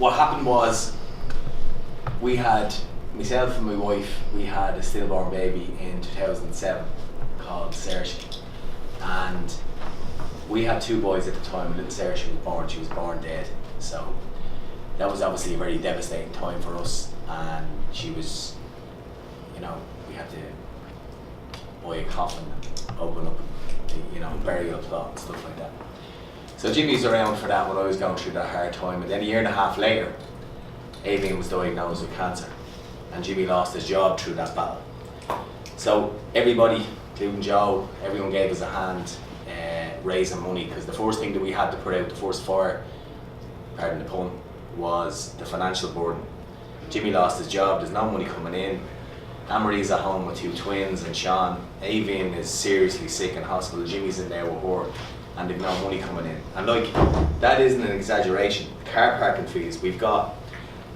what happened was, we had, myself and my wife, we had a stillborn baby in 2007 called Saoirse, and we had two boys at the time. Little Saoirse was born, she was born dead, so that was obviously a very devastating time for us, and she was, you know, we had to buy a coffin, open up, you know, burial plot and stuff like that. So Jimmy's around for that when I was going through that hard time, and then a year and a half later, Aoibhean was diagnosed with cancer, and Jimmy lost his job through that battle. So everybody, including Joe, everyone gave us a hand raising money, because the first thing that we had to put out, the first fire, pardon the pun, was the financial burden. Jimmy lost his job, there's no money coming in. Anne-Marie's at home with two twins, and Sean. Aoibhean is seriously sick in hospital, Jimmy's in there with her, and they've no money coming in. And like, that isn't an exaggeration. Car parking fees, we've got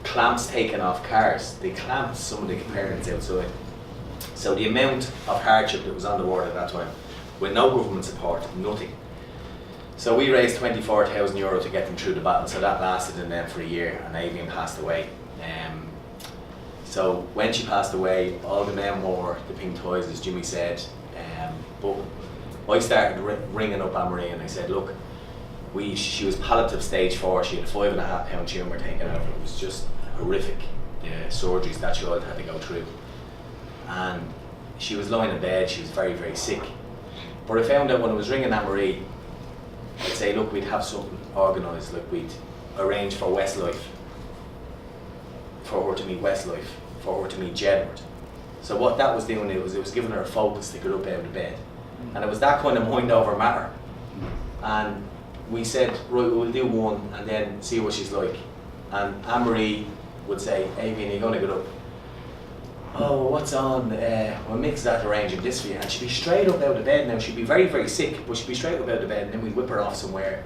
clamps taken off cars. They clamped some of the parents outside. So the amount of hardship that was on the ward at that time, with no government support, nothing. So we raised €24,000 to get them through the battle, so that lasted in them for a year, and Aoibhean passed away. So when she passed away, all the men wore the pink toys, as Jimmy said, but I started ringing up Anne-Marie and I said, look, she was palliative stage 4, she had a 5.5 pound tumour taken out of her. It was just horrific, the surgeries that child had to go through. And she was lying in bed, she was very, very sick. But I found out when I was ringing Anne-Marie, I'd say, look, we'd have something organised, like we'd arrange for Westlife, for her to meet Westlife, for her to meet Jedward. So what that was doing, it was giving her a focus to get up out of bed. And it was that kind of mind over matter. And we said, right, we'll do one and then see what she's like. And Anne-Marie would say, Aoibhean, you're going to get up. Oh, what's on? Well, Mick's that arranging this for you. And she'd be straight up out of bed now. She'd be very, very sick, but she'd be straight up out of bed, and then we'd whip her off somewhere.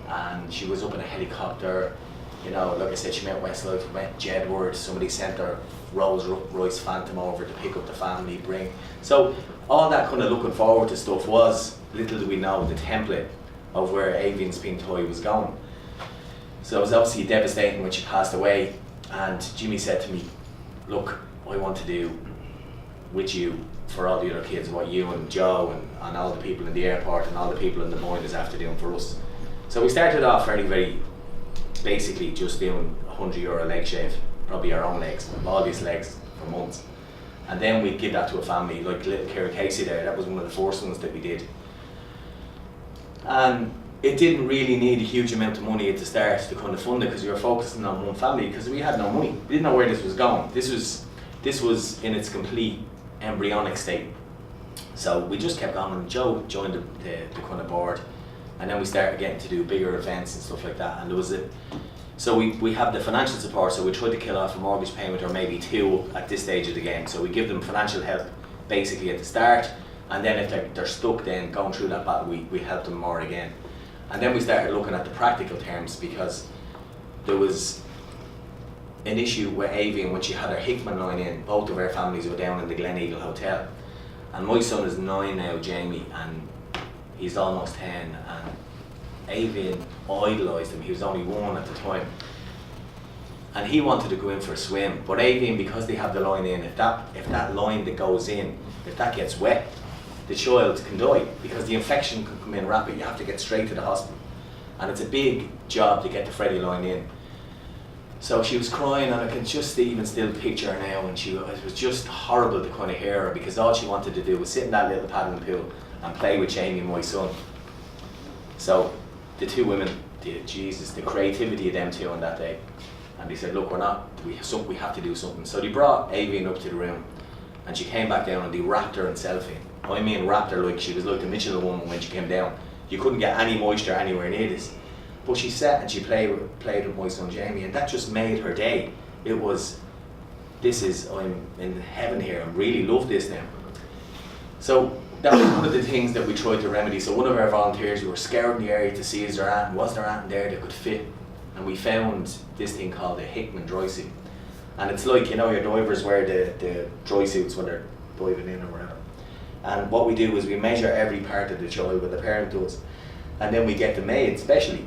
And she was up in a helicopter. You know, like I said, she met Westlife, met Jedward. Somebody sent her Rolls-Royce Phantom over to pick up the family, bring. So all that kind of looking forward to stuff was, little do we know, the template of where Aoibhean's pink toy was going. So it was obviously devastating when she passed away, and Jimmy said to me, look, I want to do with you, for all the other kids, what you and Joe and all the people in the airport and all the people in the boilers after doing for us. So we started off very basically just doing €100 leg shave, probably our own legs, all these legs for months. And then we'd give that to a family, like little Kira Casey there, that was one of the first ones that we did. And it didn't really need a huge amount of money at the start to kind of fund it, because we were focusing on one family, because we had no money. We didn't know where this was going. This was in its complete embryonic state. So we just kept on, and Joe joined the kind of board, and then we started getting to do bigger events and stuff like that. And there was so we have the financial support, so we tried to kill off a mortgage payment or maybe two at this stage of the game. So we give them financial help basically at the start, and then if they're stuck then going through that battle, we help them more again. And then we started looking at the practical terms, because there was an issue with Aoibhean when she had her Hickman line in. Both of our families were down in the Gleneagle Hotel, and my son is 9 now, Jamie, and he's almost 10, and Aoibhean idolised him. He was only 1 at the time, and he wanted to go in for a swim, but Aoibhean, because they have the line in, if that line that goes in, if that gets wet, the child can die, because the infection can come in rapid. You have to get straight to the hospital, and it's a big job to get the Freddie line in. So she was crying, and I can just even still picture her now, and it was just horrible to kind of hear her, because all she wanted to do was sit in that little paddling pool and play with Jamie, my son. So the two women, the creativity of them two on that day, and they said, look, we have to do something. So they brought Aoibhean up to the room, and she came back down, and they wrapped her in cellophane. I mean, wrapped her like she was like the Mitchell woman when she came down. You couldn't get any moisture anywhere near this. But she sat and she played with my son Jamie, and that just made her day. It was, I'm in heaven here, I really love this now. So that was one of the things that we tried to remedy. So one of our volunteers, we were scouring the area to see was there aunt there that could fit, and we found this thing called a Hickman dry suit. And it's like, you know, your divers wear the dry suits when they're diving in or whatever. And what we do is we measure every part of the child, what the parent does, and then we get them made specially.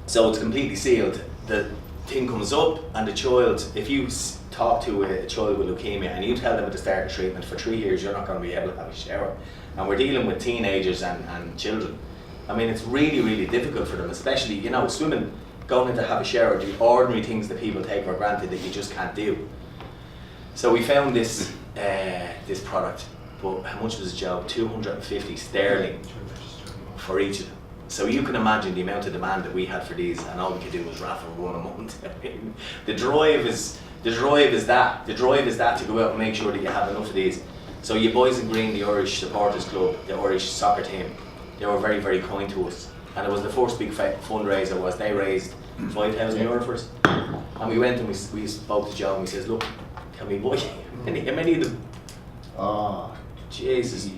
So it's completely sealed. The thing comes up and the child, if you talk to a child with leukemia and you tell them at the start of treatment for 3 years you're not going to be able to have a shower, and we're dealing with teenagers and children, I mean it's really, really difficult for them, especially, you know, swimming, going in to have a shower, the ordinary things that people take for granted that you just can't do. So we found this this product, but how much was the job? 250 sterling for each of them. So you can imagine the amount of demand that we had for these, and all we could do was raffle one a month. The drive is that to go out and make sure that you have enough of these. So you Boys in Green, the Irish Supporters Club, the Irish soccer team, they were very, very kind to us. And it was the first big fundraiser. Was they raised €5,000 for us, and we went and we spoke to Joe and we says, look, can we buy how many of them? Oh, Jesus,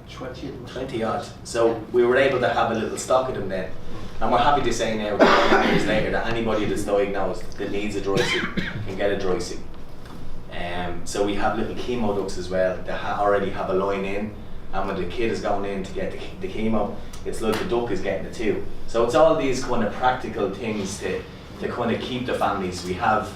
20 odd. So we were able to have a little stock of them then, and we're happy to say now, 10 years later, that anybody that's diagnosed that needs a dry suit can get a dry suit. So we have little chemo ducts as well that already have a line in, and when the kid is going in to get the chemo, it's like the duck is getting it too. So it's all these kind of practical things to kind of keep the families. We have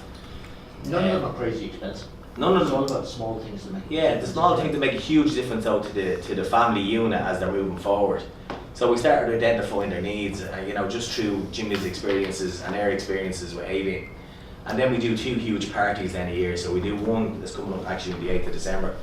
none of them are crazy expensive. None of It's all them. about small things to make. Yeah, the small things that make a huge difference out to the family unit as they're moving forward. So we started identifying their needs, you know, just through Jimmy's experiences and our experiences with Aoibhean. And then we do 2 huge parties then a year. So we do one that's coming up actually on the 8th of December.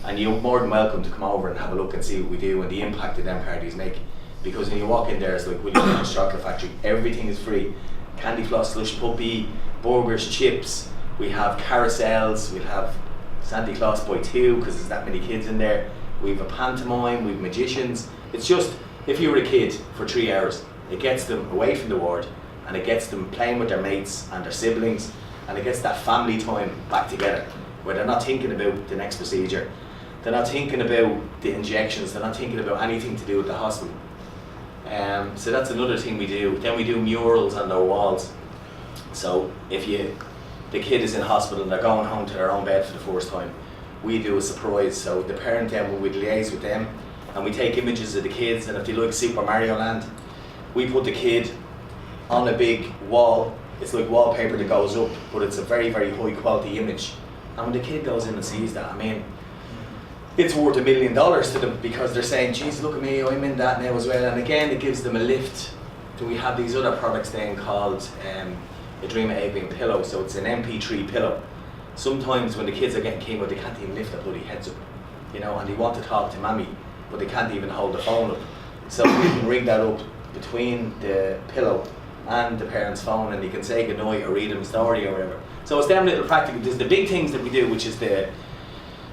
And you're more than welcome to come over and have a look and see what we do and the impact that them parties make. Because when you walk in there, it's like William's Chocolate Factory. Everything is free. Candy floss, slush puppy, burgers, chips. We have carousels. We have Santa Claus by 2 because there's that many kids in there. We have a pantomime. We have magicians. It's just, if you were a kid for 3 hours, it gets them away from the ward, and it gets them playing with their mates and their siblings, and it gets that family time back together where they're not thinking about the next procedure. They're not thinking about the injections. They're not thinking about anything to do with the hospital. So that's another thing we do. Then we do murals on their walls. So if the kid is in hospital and they're going home to their own bed for the first time, we do a surprise. So the parent then would liaise with them, and we take images of the kids, and if they like Super Mario Land, we put the kid on a big wall. It's like wallpaper that goes up, but it's a very, very high quality image. And when the kid goes in and sees that, I mean, it's worth $1 million to them, because they're saying, geez, look at me, I'm in that now as well. And again, it gives them a lift. So we have these other products then called a Dream of Aoibhean pillow. So it's an MP3 pillow. Sometimes when the kids are getting chemo, they can't even lift their bloody heads up, you know, and they want to talk to mommy, but they can't even hold the phone up. So we can rig that up between the pillow and the parent's phone, and you can say goodnight or read them a story or whatever. So it's them little practical. There's the big things that we do, which is the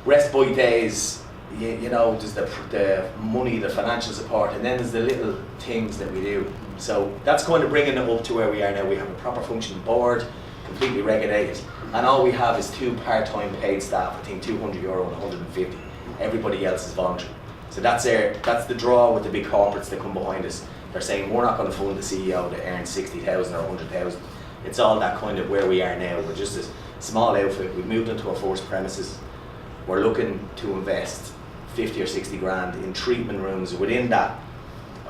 respite days, you know, there's the money, the financial support, and then there's the little things that we do. So that's kind of bringing it up to where we are now. We have a proper functioning board, completely regulated, and all we have is 2 part-time paid staff, I think €200 and 150. Everybody else is voluntary. So that's the draw with the big corporates that come behind us. They're saying, we're not going to fund the CEO that earns 60,000 or 100,000. It's all that kind of where we are now. We're just a small outfit. We've moved into our first premises. We're looking to invest 50 or 60 grand in treatment rooms within that.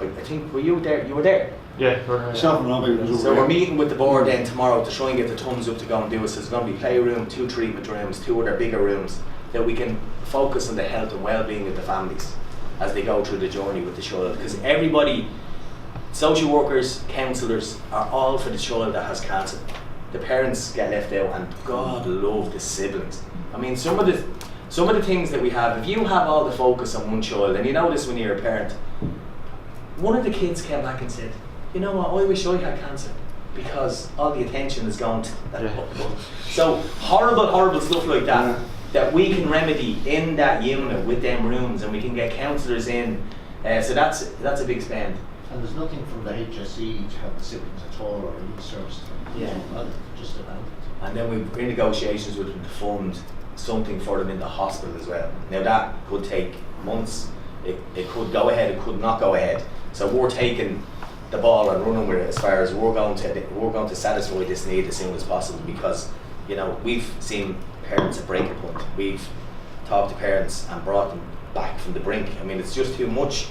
I think, were you there? You were there? Yeah, right. So we're meeting with the board then tomorrow to try and get the thumbs up to go and do it. So there's going to be playroom, 2 treatment rooms, 2 other bigger rooms that we can focus on the health and well-being of the families as they go through the journey with the child. Because everybody, social workers, counsellors, are all for the child that has cancer. The parents get left out, and God love the siblings. I mean, some of the things that we have, if you have all the focus on one child, and you know this when you're a parent, one of the kids came back and said, you know what, I wish I had cancer, because all the attention is gone to that. Yeah. So horrible stuff like that, that we can remedy in that unit with them rooms, and we can get counsellors in. So that's a big spend. And there's nothing from the HSE to help the siblings at all, or youth services. Yeah. Just about. And then we're in negotiations with them to fund something for them in the hospital as well. Now that could take months. It could go ahead, it could not go ahead. So we're taking the ball and running with it as far as we're going to satisfy this need as soon as possible, because, you know, we've seen parents at breaking point. We've talked to parents and brought them back from the brink. I mean, it's just too much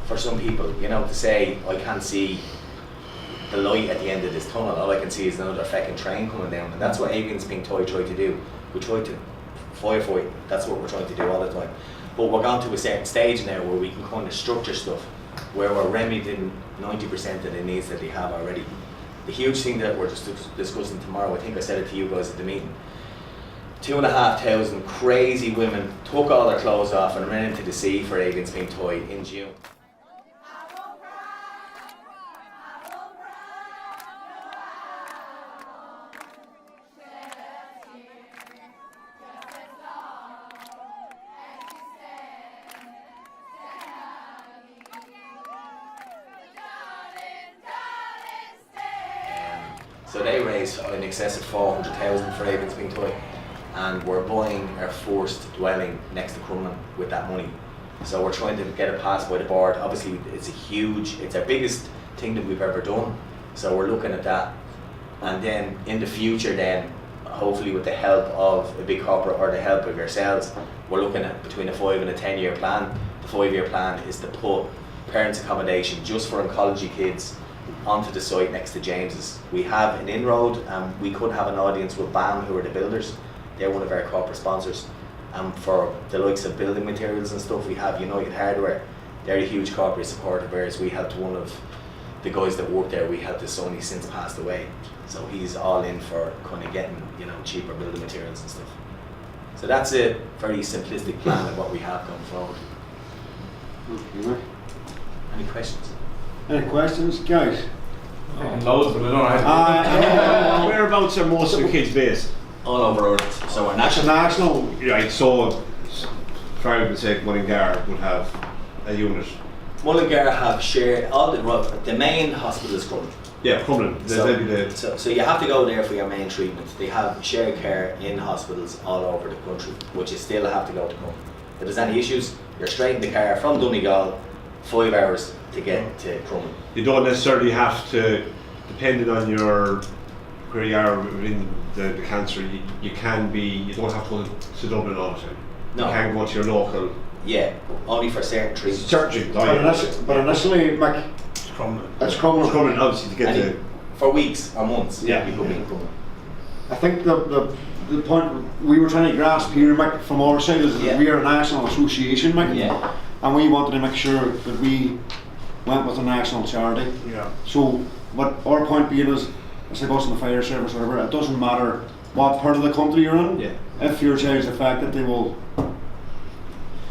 for some people, you know, to say, I can't see the light at the end of this tunnel. All I can see is another fucking train coming down, and that's what Aoibheann's Pinktie try to do. We try to firefight. That's what we're trying to do all the time. But we're gone to a certain stage now where we can kind of structure stuff, where we're remedying 90% of the needs that they have already. The huge thing that we're just discussing tomorrow, I think I said it to you guys at the meeting, 2,500 crazy women took all their clothes off and ran into the sea for Aoibheann's Pinktie in June. So they raised in excess of 400,000 for Aoibheann's Pinktie, and we're buying our first dwelling next to Crumlin with that money. So we're trying to get it passed by the board. Obviously it's our biggest thing that we've ever done. So we're looking at that. And then in the future then, hopefully with the help of a big corporate or the help of yourselves, we're looking at between a 5 and a 10-year plan. The 5-year plan is to put parents' accommodation just for oncology kids onto the site next to James's. We have an inroad, and we could have an audience with BAM, who are the builders. They're one of our corporate sponsors. For the likes of building materials and stuff, we have United Hardware. They're a huge corporate supporter of ours. We helped one of the guys that work there. We helped his son, he's since passed away. So he's all in for kind of getting, cheaper building materials and stuff. So that's a very simplistic plan of what we have going forward. Any questions? Any questions, guys? Loads, but I don't know. Whereabouts are most of the kids based? All over Ireland. So our national. Right, so for argument's sake, Mullingar would have a unit. Mullingar have shared the main hospital is Crumlin. Yeah, Crumlin. So you have to go there for your main treatment. They have shared care in hospitals all over the country, which you still have to go to Crumlin. If there's any issues, you're straight in the car from Donegal, 5 hours to get to Crumlin. You don't necessarily have to, depending on where you are in the cancer, you don't have to go to Dublin all the time. No. You can go to your local. Yeah, only for certain treatments. But initially, Mick, It's Crumlin. it's Crumlin. Obviously to get to. For weeks or months, Yeah. people being Crumlin. I think the point we were trying to grasp here, Mick, from our side is that we are a national association, Mick, Yeah. and we wanted to make sure that we went with a national charity. Yeah. So, what our point being is, it's like us in the fire service or whatever, it doesn't matter what part of the country you're in, Yeah. if your child is affected, they will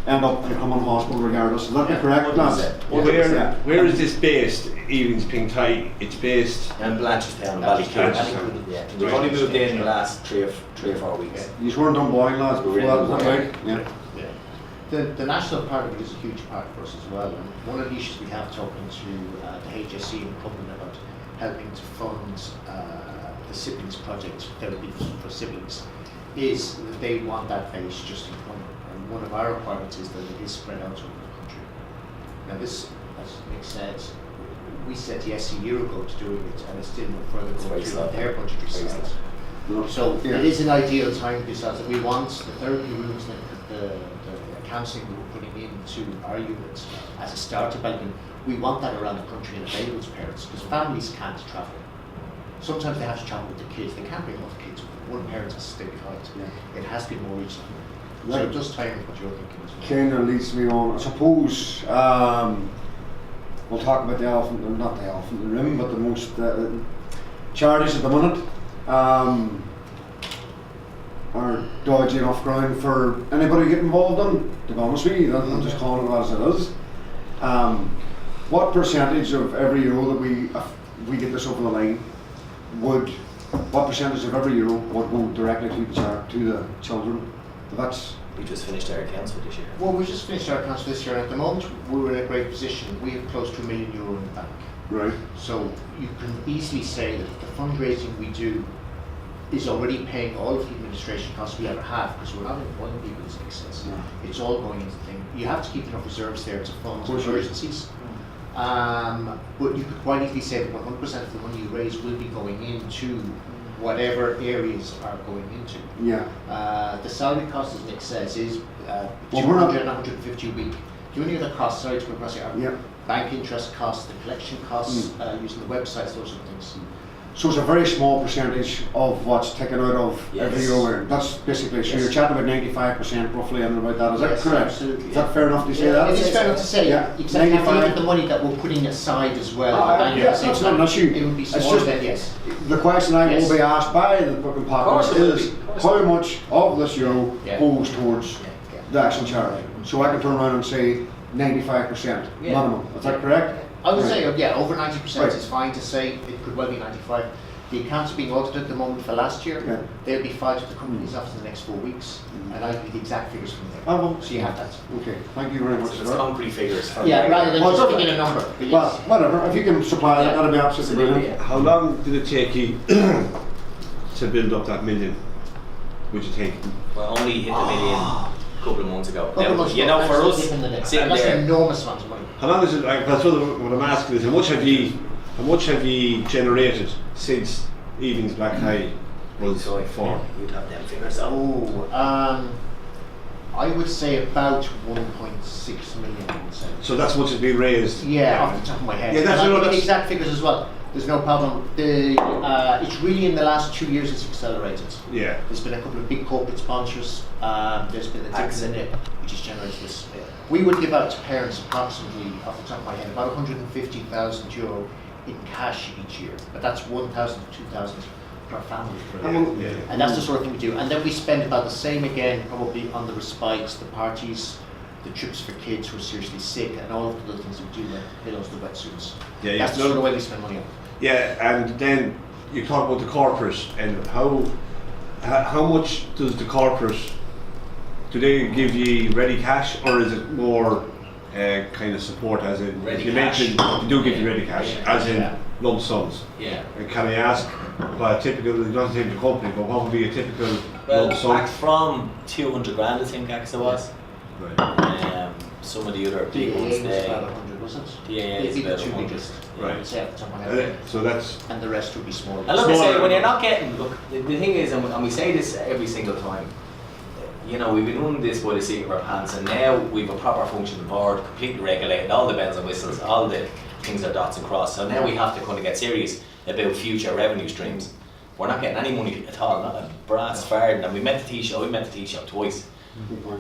end up in a common hospital regardless. Is that correct, lads? Where is this based? Aoibheann's Pinktie. It's based. And Blanchardstown, Ballyclare. Yeah. We've only moved in the last 3 or 4 weeks. You weren't done boiling, lads, before that, is that right? Yeah. The national part of it is a huge part for us as well, and one of the issues we have talking to the HSE and Crumlin about helping to fund the siblings project, therapy for siblings, is that they want that face just in Crumlin, and one of our requirements is that it is spread out over the country. Now this, as Nick said, we said yes a year ago to doing it, and it's still no further going through on their budgetary side. So it is an ideal time to decide that we want the therapy rooms and the counselling we're putting into our units as a starter building. We want that around the country and available to parents, because families can't travel. Sometimes they have to travel with their kids. They can't bring all the kids with them. One parent has to stay behind. It has to be more regional. So it does tie in with what you're thinking as well. Kind of leads me on. I suppose we'll talk about the elephant, not the elephant in the room, but the most charities at the minute are dodgy enough ground for anybody to get involved in. To be honest with you, I'm just calling it as it is. What percentage of every euro that we get this over the line what percentage of every euro would go directly to the children? We just finished our accounts for this year. Well, we just finished our accounts this year, and at the moment we're in a great position. We have close to €1 million in the bank. Right. So you can easily say that the fundraising we do is already paying all of the administration costs we ever have, because we're not employing people as an excess. No. It's all going into the thing. You have to keep enough reserves there to fund Right. emergencies. But you could quite easily say that 100% of the money you raise will be going into whatever areas are going into. Yeah. The salary cost, as Nick says, is Well, 200 and 150 a week. The only other costs, sorry to go across here, Yeah. bank interest costs, the collection costs, using the websites, those sort of things. So it's a very small percentage of what's taken out of every year. That's basically, so you're chatting about 95% roughly and about that, is that correct? Absolutely. Is that fair enough to say that? It is fair enough to say, exactly. 95. Even the money that we're putting aside as well. Yes, that's not an issue. It would be It's smaller just than, yes. the question I will be asked by the fucking podcast is how much of this euro goes towards the actual charity? So I can turn around and say 95% minimum. Is that correct? I would say, over 90% is fine to say. It could well be 95. The accounts are being audited at the moment for last year. They'll be filed to the company's office in the next 4 weeks, and I'll give you the exact figures from there. So you have that. Okay, thank you very much. So it's concrete figures. Rather than just picking a number. Well, whatever, if you can supply that, that'll be absolutely brilliant. How long did it take you to build up that million, would you think? Well, only hit the million a couple of months ago. For us, sitting that's there. an enormous amount of money. How long is it, like, that's what I'm asking is, how much have you generated since Aoibheann's Black Tie was formed? You'd have them figures out. I would say about 1.6 million, I would say. So that's what has been raised? Yeah, off the top of my head. Yeah, that's I'll what give you the that's- exact figures as well. There's no problem. It's really in the last 2 years it's accelerated. Yeah. There's been a couple of big corporate sponsors. There's been a dip in it, which has generated this. We would give out to parents approximately, off the top of my head, about €150,000 in cash each year. But that's 1,000 to 2,000 per family. And that's the sort of thing we do. And then we spend about the same again, probably on the respites, the parties, the trips for kids who are seriously sick, and all of the little things we do, like pillows, the wetsuits. That's the sort of way we spend money on. Yeah, and then you talk about the corporate, and how much does the corporate, do they give you ready cash, or is it more kind of support, as in, Ready you cash. mentioned they do give you ready cash, as in lump sums? Yeah. And can I ask, what a typical, not the company, but what would be a typical Well, lump sum? back from 200 grand, I think, it was. Right. Some of the other big DAA ones was there. about 100, was it? DAA They'd is be the about two 100. biggest. Right. I would say off the top of my head. So that's, And the rest would be smaller. And look, I say, Smaller. when you're not getting, look, the thing is, and we say this every single time, you know, we've been running this by the seat of our pants, and now we've a proper functioning board, completely regulated, all the bells and whistles, all the things are dots and crosses. So now we have to kind of get serious about future revenue streams. We're not getting any money at all, not a brass fard. And we met the tea shop, we met the tea shop twice.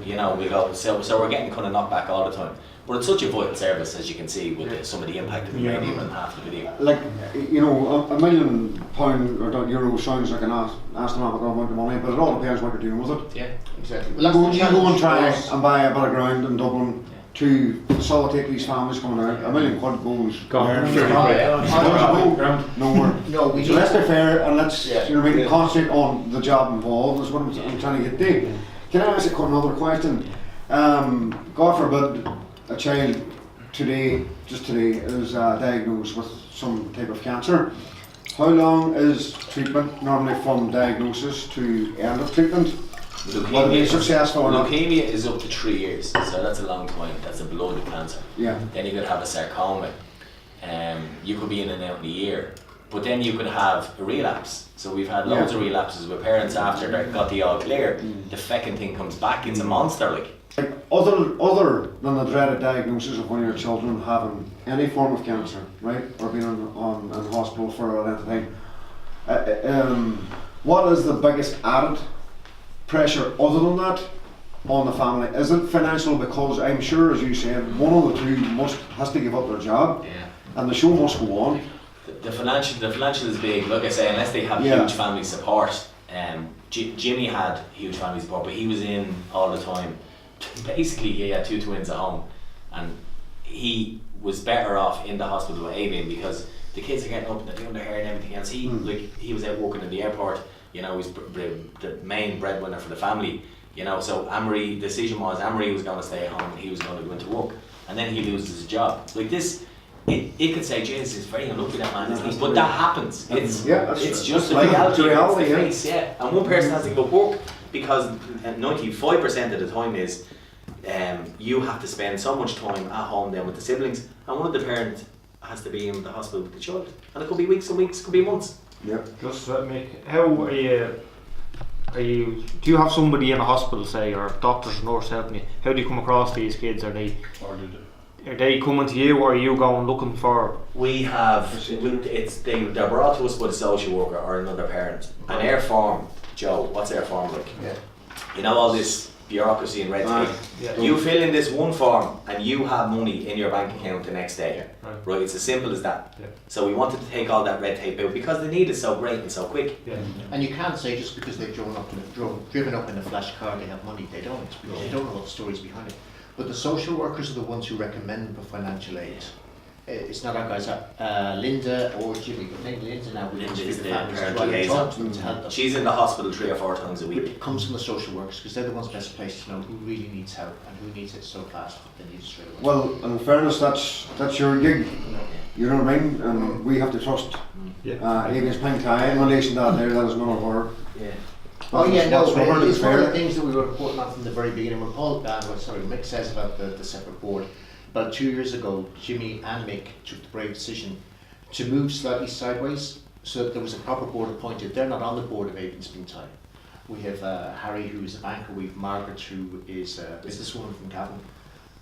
You know, we go, so we're getting kind of knocked back all the time. But it's such a vital service, as you can see, with some of the impact that we made even half the video. Like, you know, £1 million or euro sounds like an astronomical amount of money, but it all depends what you're doing with it. Yeah, Exactly. You go and try and buy a bit of ground in Dublin to facilitate these families coming out. £1 million quid goes. Nowhere. No, we So let's be fair and let's Yeah. you know, maybe concentrate on the job involved. Is what I'm trying to get to. Can I ask another question? God forbid a child today, just today, is diagnosed with some type of cancer. How long is treatment normally from diagnosis to end of treatment? Will it be successful or not? Leukemia is up to 3 years, so that's a long time. That's a blood cancer. Yeah. Then you could have a sarcoma. You could be in and out in a year. But then you could have a relapse. So we've had loads of relapses with parents after they got the all clear. The feckin' thing comes back. It's a monster, like. Like other than the dreaded diagnosis of one of your children having any form of cancer, right, or being in hospital for a length of time, what is the biggest added pressure other than that on the family? Is it financial? Because I'm sure, as you said, one of the two has to give up their job, and the show must go on. The financial is big. Like I say, unless they have huge family support. Jimmy had huge family support, but he was in all the time. Basically, he had 2 twins at home, and he was better off in the hospital with Aoibhean because the kids are getting up and they're doing their hair and everything else. He was out working in the airport. You know, he's the main breadwinner for the family. You know, so the decision was Amory was going to stay at home and he was going to go into work, and then he loses his job. Like this, it could say, Jesus, it's very unlucky that man, isn't he? But that happens. It's just the reality. It's the face, and one person has to give up work. Because 95% of the time is you have to spend so much time at home then with the siblings, and one of the parents has to be in the hospital with the child, and it could be weeks and weeks, it could be months. Yeah. Just how are you? Do you have somebody in a hospital, say, or doctors or nurse helping you? How do you come across these kids? Are they? Are they coming to you, or are you going looking for? We have, they're brought to us by the social worker or another parent. And our form, Joe, what's our form like? Yeah. You know all this bureaucracy and red tape. Yeah. You fill in this one form and you have money in your bank account the next day. Right? It's as simple as that. Yeah. So we wanted to take all that red tape out because the need is so great and so quick. Yeah. And you can't say just because they've driven up in a flash car they have money. They don't, because they don't know what the stories behind it. But the social workers are the ones who recommend the financial aid. It's not our guys, Linda or Jimmy, but maybe Linda now. Linda is the families parent to try and liaison. talk to them to help them. She's in the hospital 3 or 4 times a But week. it comes from the social workers because they're the ones best placed to know who really needs help and who needs it so fast they need it straight away. Well, in fairness, that's your gig. You know what I mean? And we have to trust Aoibheann's Pinktie in relation to that there. That is none of our. Yeah. Oh yeah, no, What's but Robert it's is one of the fair. things that we were reporting on from the very beginning. When Mick says about the separate board, about 2 years ago, Jimmy and Mick took the brave decision to move slightly sideways so that there was a proper board appointed. They're not on the board of Aoibheann's Pinktie. We have Harry, who is a banker. We have Margaret, who is a businesswoman from Cavan.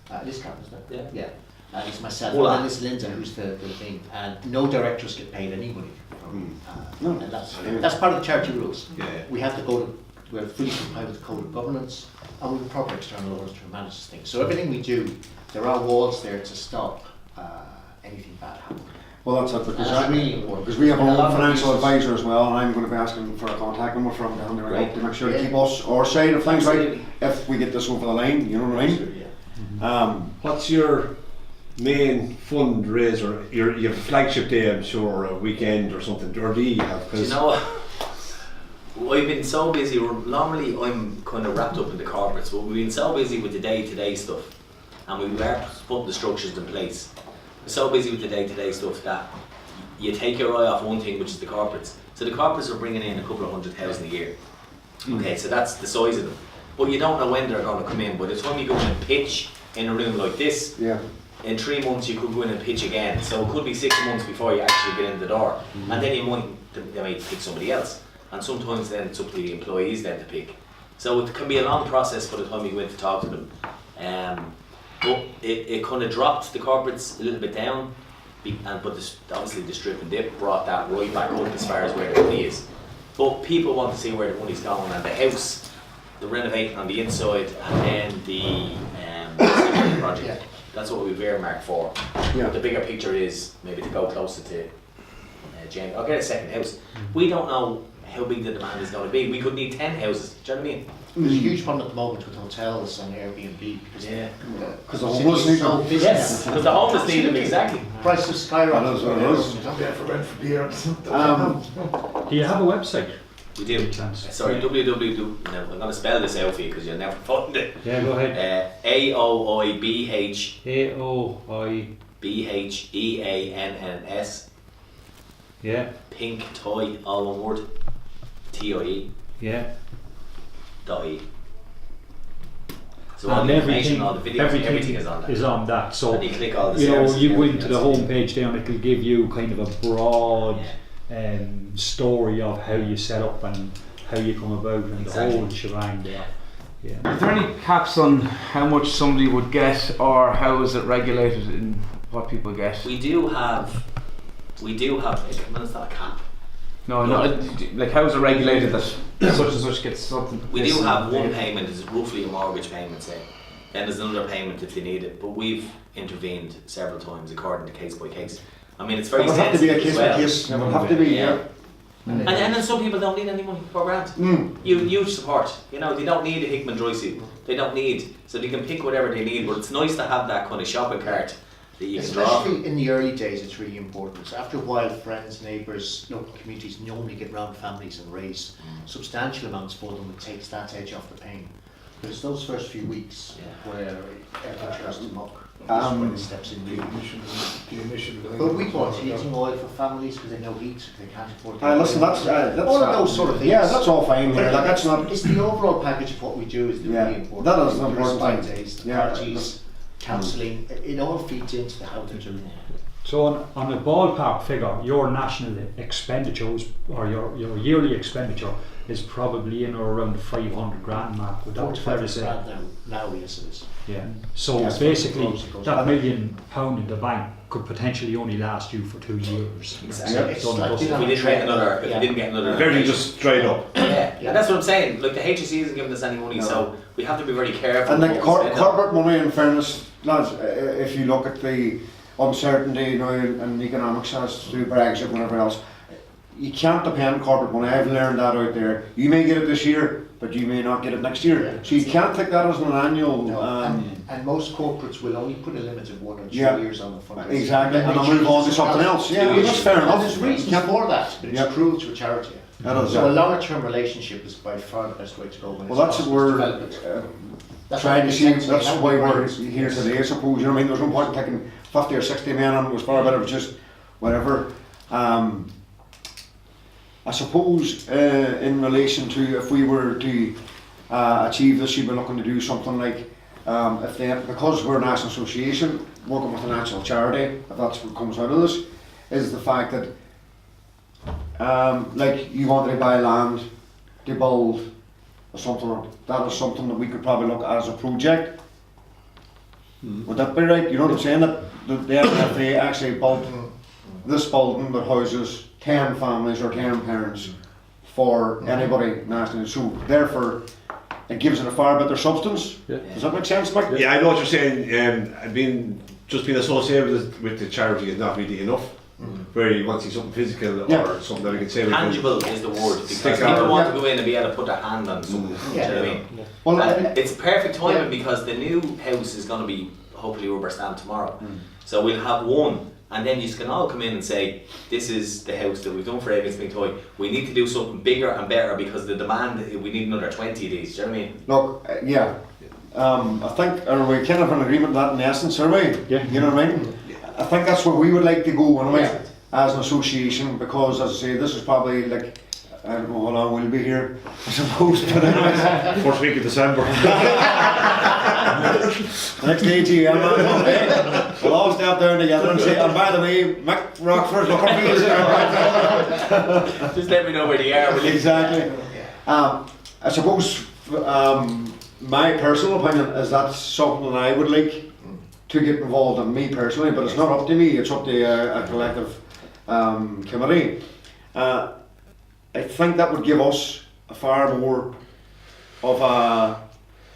It is Cavan, isn't it? Yeah. It's myself, Hola. and then it's Linda, who's the thing. And no directors get paid any money. And that's part of the charity rules. Yeah. We have to we're fully compliant with the code of governance, and we have proper external auditors to manage this thing. So everything we do, there are walls there to stop anything bad happening. Well, that's it, because That's really important. because we have And a our lot own of financial cases- advisor as well, and I'm going to be asking for a contact number from down there Right. to make sure to Yeah. keep us our side of things right Absolutely. if we get this over the line. You know what I mean? Yeah. What's your main fundraiser? You have a flagship day, I'm sure, or a weekend or something, or do you have? Do you know what? I've been so busy. Normally, I'm kind of wrapped up in the corporates, but we've been so busy with the day-to-day stuff, and we were putting the structures in place. We're so busy with the day-to-day stuff that you take your eye off one thing, which is the corporates. So the corporates are bringing in a couple of 100,000 a year. Okay, so that's the size of them. But you don't know when they're going to come in. By the time you go in and pitch in a room like this, Yeah. in 3 months you could go in and pitch again. So it could be 6 months before you actually get in the door. And then they might pick somebody else. And sometimes then it's up to the employees then to pick. So it can be a long process by the time you go in to talk to them. But it kind of dropped the corporates a little bit down. But obviously the strip and dip brought that right back up as far as where the money is. But people want to see where the money's going, and the house, the renovating on the inside, and then the project. Yeah. That's what we've earmarked for. Yeah. The bigger picture is maybe to go closer to Jamie. I'll get a second house. We don't know how big the demand is going to be. We could need 10 houses. Do you know what I mean? There's a huge problem at the moment with hotels and Airbnb because Because the homeless need them. Yes, because the homeless need them, exactly. Prices skyrocketing. That is what it is. Do you have a website? We do. Sorry, www. No, I'm going to spell this out for you because you'll never find it. Yeah, go ahead. Aoibheann. Beanns. Yeah, Pinktie, all one word. TIE. yeah. .e. So all And the information, all the videos, everything everything is on that. is on that. So And you click all the you know, services you and go everything into the else. homepage there, and it'll give you kind of a broad story of how you set up and how you come about and Exactly. the whole shebang there. Yeah. Is there any caps on how much somebody would get, or how is it regulated in what people get? We do have, well, it's not a cap. No, like how is it regulated that such and such gets something? We do have one payment, is roughly a mortgage payment, say. Then there's another payment if they need it, but we've intervened several times according to case by case. I mean, it's very It would have to be a sensitive case as by well. case. It would have to be, yeah. And then some people don't need any money for grant. Huge support. You know, they don't need a Hickman dry suit. They don't need, so they can pick whatever they need. But it's nice to have that kind of shopping cart that you can draw. Especially in the early days, it's really important. So after a while, friends, neighbours, local communities normally get round families and raise substantial amounts for them. It takes that edge off the pain. But it's those first few weeks where everything tries to muck. That's when it steps in really. But we bought heating oil for families because they know heat, they can't afford it. Listen, that's all of those sort of things. Yeah, that's all fine. But Yeah, like, that's not. it's the overall package of what we do is Yeah, really important. that is the The important respite thing. days, the Yeah. parties, counselling, it all feeds into the how they're doing it. So on a ballpark figure, your national expenditures or your yearly expenditure is probably in or around the 500 grand mark. Would that be fair to say? Now, yes, it is. Yeah. So Yes, basically, it goes that up. £1 million in the bank could potentially only last you for 2 years. Exactly. Yeah. It's Done like and If we didn't get another, if we didn't get another, Everything just dried up. yeah, and that's what I'm saying. Like the HSE isn't giving us any money, No. so we have to be very careful. And like what we spend on. corporate money, in fairness, lads, if you look at the uncertainty now in economics as through Brexit and whatever else, you can't depend on corporate money. I've learned that out there. You may get it this year, but you may not get it next year. Yeah. So you can't take that as an annual. No, and most corporates will only put a limit of 1 or 2 Yeah. years on the fundraising. Exactly, and I'll move on to something else. Yeah, that's fair enough. And there's reasons for that, but it's Yeah. cruel to a charity. That is, So a yeah. longer term relationship is by far the best way to go. When Well, it's that's what we're development. That's trying what to see. intensely That's how why we we're manage. here today, I suppose. You know what I mean? There's no point in taking 50 or 60 men on. It was far better just whatever. I suppose in relation to if we were to achieve this, you'd be looking to do something like if they, because we're a national association working with a national charity, if that's what comes out of this, is the fact that like you wanted to buy land to build or something. That is something that we could probably look at as a project. Would that be right? You know what I'm saying? That the NRFA actually built this building that houses 10 families or 10 parents for anybody nationally. So therefore, it gives it a far better substance. Yeah. Does that make sense, Mike? Yeah, I know what you're saying. Being associated with the charity is not really enough. Where you want to see something physical Yeah. or something that we can say. we can- Tangible is the word, because Stick people our- want to go in and be able to put their hand on something. Do you know what I mean? Well, And it's perfect timing because the new house is going to be hopefully rubber stamped tomorrow. So we'll have one, and then you can all come in and say, this is the house that we've done for Aoibhean's Pinktie. We need to do something bigger and better because the demand, we need another 20 of these. Do you know what I mean? look, yeah. I think, are we kind of in agreement with that in essence, are we? Yeah. You know what I mean? I think that's where we would like to go anyway, Yeah. as an association, because as I say, this is probably like, I don't know how long we'll be here, I suppose, but anyways. First week of December. Next AGM, we'll all step down together and say, and by the way, Mick Rockford's looking for you. Just let me know where they are. Will you? Exactly. I suppose my personal opinion is that's something that I would like to get involved in, me personally, but it's not up to me, it's up to a collective committee. I think that would give us a far more of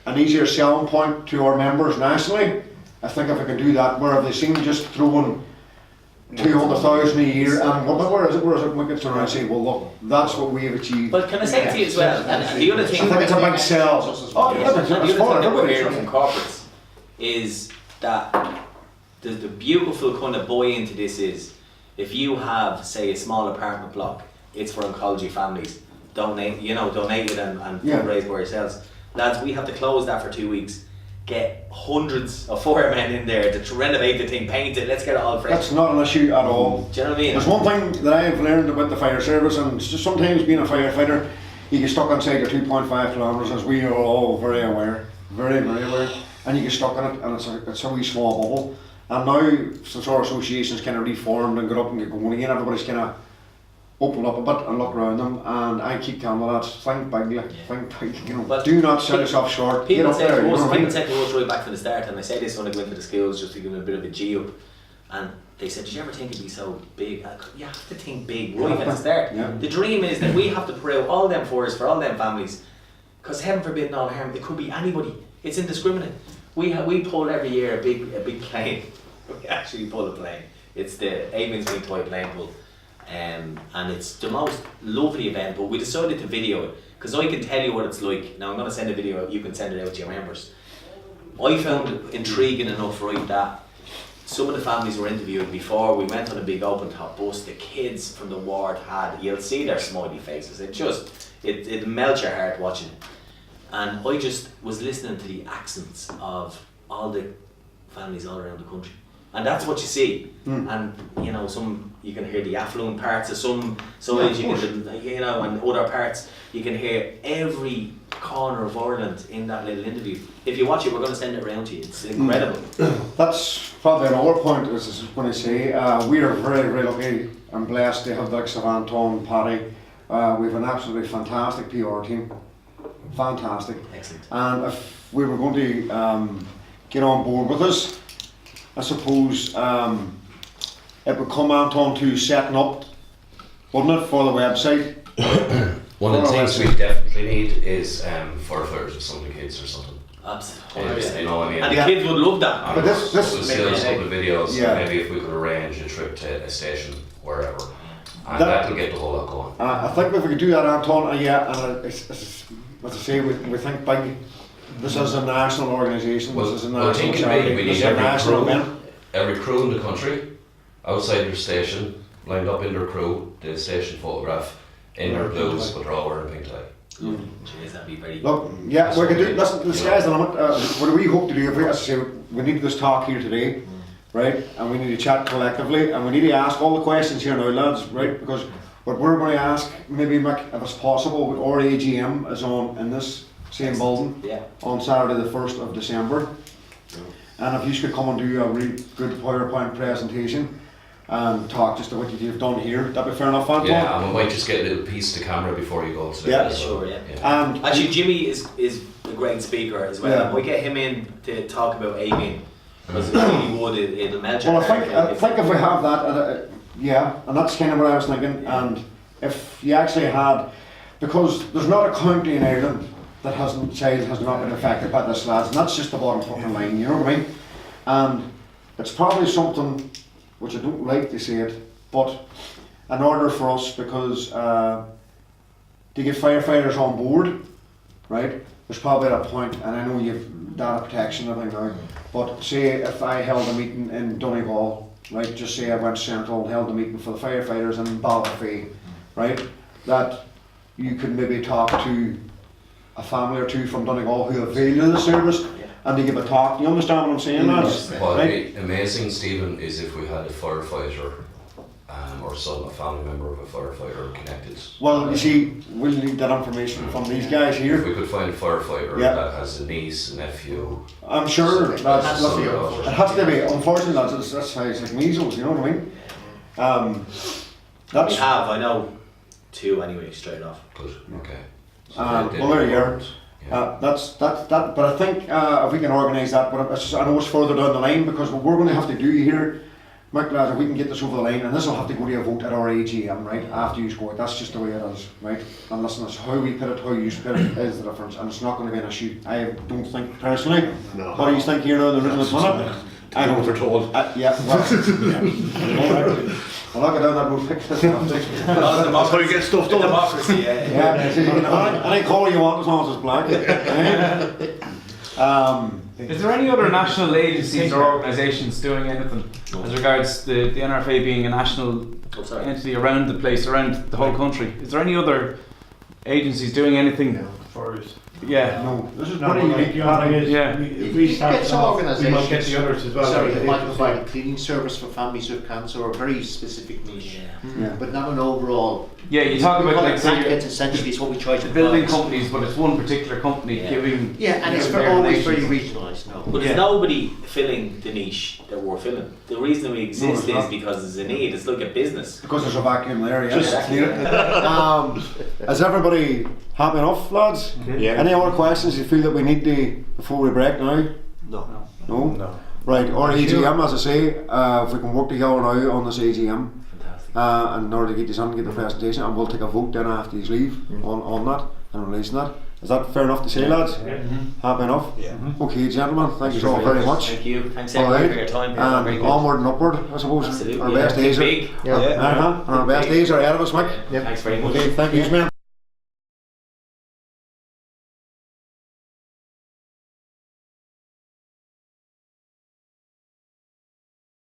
an easier selling point to our members nationally. I think if we can do that, where they seem just throwing 200,000 a year, and where is it, we can turn around and say, well look, that's what we have achieved. But can I say to you as well, and the other I thing, think it's a big sell. Oh, yeah, and the other it's thing fine, that we're everybody's hearing fine. from corporates is that the beautiful kind of buy into this is, if you have, say, a small apartment block, it's for oncology families. Donate it and Yeah. fundraise for yourselves. Lads, we have to close that for 2 weeks. Get hundreds of firemen in there to renovate the thing, paint it, let's get it all fresh. That's not an issue at all. Do you know what I mean? There's one thing that I have learned about the fire service, and it's just sometimes being a firefighter, you get stuck inside your 2.5 kilometres, as we are all very aware, very, very aware, and you get stuck in it, and it's a wee small bubble. And now, since our association's kind of reformed and got up and get going again, everybody's kind of opened up a bit and look around them, and I keep telling them that, think big, you know, But do not sell yourself short, get People up say there, to you know us, what I mean? right back from the start, and I say this when I go into the schools just to give them a bit of a G up, and they said, did you ever think it'd be so big? You have to think big right at the start. Yeah. The dream is that we have to put out all them forests for all them families, because heaven forbid no harm, it could be anybody. It's indiscriminate. We pull every year a big plane. We actually pull a plane. It's the Aoibhean's Pinktie plane pull. And it's the most lovely event, but we decided to video it because I can tell you what it's like. Now I'm going to send a video out, you can send it out to your members. I found it intriguing enough, right, that some of the families were interviewed before we went on a big open top bus. The kids from the ward you'll see their smiley faces, it melts your heart watching it. And I just was listening to the accents of all the families all around the country. And that's what you see. And you know, some you can hear the affluent parts of some sides, and other parts you can hear every corner of Ireland in that little interview. If you watch it, we're going to send it around to you. It's incredible. That's probably another point, is when I say we are very, very lucky and blessed to have the likes of Anton, Paddy. We have an absolutely fantastic PR team. Fantastic. Excellent. And if we were going to get on board with us, I suppose it would come Anton to setting up, wouldn't it, for the website? One of the things we definitely need is firefighters with some of the kids or something. Absolutely. You know what I mean? And the kids would love that. But this We'll steal a couple of videos, Yeah. and maybe if we could arrange a trip to a station, wherever, and That- that'll get the whole lot going. I think if we could do that, Anton, yeah, and it's, as I say, we think big. This is a national organisation, this is a Well, I national think charity, we this is need a national event. every crew in the country, outside their station, lined up in their crew, the station photograph, in their blues, but they're all wearing pink tie. Jeez, that'd be very Look, yeah, That's we what could we do, need. listen, the sky's the limit. What do we hope to do, if we, as I say, we need this talk here today, right, and we need to chat collectively, and we need to ask all the questions here now, lads, right, because what we're going to ask, maybe Mick, if it's possible, our AGM is on in this same building Yeah. on Saturday the 1st of December, and if you could come and do a really good PowerPoint presentation and talk just to what you've done here, that'd be fair enough, Anton? Yeah, and we might just get a little piece to camera before you go to Yeah, as well. sure, yeah. And Actually, Jimmy is a great speaker as well. Yeah. We get him in to talk about Aoibhean because it really would. It'll melt your well, I heart think if we have that, yeah, and that's kind of what I was thinking. And if you actually had, because there's not a county in Ireland that has not been affected by this, lads, and that's just the bottom fucking line. You know what I mean? And it's probably something which I don't like to say it, but in order for us, because to get firefighters on board, right? There's probably a point, and I know you've data protection and everything now, but say if I held a meeting in Donegal, right? Just say I went central and held a meeting for the firefighters in Ballafay, right? That you could maybe talk to a family or two from Donegal who avail of the service, and they give a talk. You understand what I'm saying, lads? What would Right? be amazing, Stephen, is if we had a firefighter or a family member of a firefighter connected. Well, you see, we'll need that information from these guys If here. we could find a firefighter Yeah. that has a niece, a nephew, I'm sure It that's has to be, it has to be. Unfortunately, lads, that's how it's like measles. You know what I mean? We That's have, I know, two anyway, straight off. good, okay. So well, there you are. Yeah. That's that. But I think if we can organise that, but I know it's further down the line, because what we're going to have to do here, Mick, lads, if we can get this over the line, and this will have to go to a vote at our AGM, right, after you score it. That's just the way it is, right? And listen, it's how we put it, how you put it is the difference, and it's not going to be an issue. I don't think personally. No. What do you think here now? The original minute? I know don't. what we're told. Yeah. Well, yeah. I'll not go down that road. That's how you get stuff done. Democracy, yeah. Yeah, you can have any colour you want as long as it's black. Is there any other national agencies or organisations doing anything as regards the NRFA being a national Oh, sorry. entity around the place, around the whole country? Is there any other agencies doing anything? For us. Yeah. No, this is No, pretty but like unique. the other thing is, Yeah. if we start get some off, we organisations, might get the others as well. sorry, that might It's provide like- a cleaning service for families with cancer, or a very specific niche, Yeah. but not an overall. Yeah, you talk about like say blankets, essentially is what we try to the building provide. companies, but it's one particular company Yeah. giving. Yeah, and it's their always very donations. regionalised. No. But Yeah. there's nobody filling the niche that we're filling. The reason we exist it's is not. because there's a need. It's like a business. Because there's a vacuum there, yeah. Just- Is everybody happy enough, lads? Yeah. Any other questions you feel that we need to before we break now? No. No? Right, our AGM, as I say, if we can work together now on this AGM, Fantastic. and in order to get this on, get the presentation, and we'll take a vote then after you leave on that and releasing that. Is that fair enough to say, lads? Happy enough? Yeah. Okay, gentlemen, thank you all very much. Thank you. Thanks All everybody right, for your time. Very and good. onward and upward, I suppose. Absolutely. Our best days are, Big. and our best days are ahead of us, Mike. Thanks very much. Okay, thank you, man.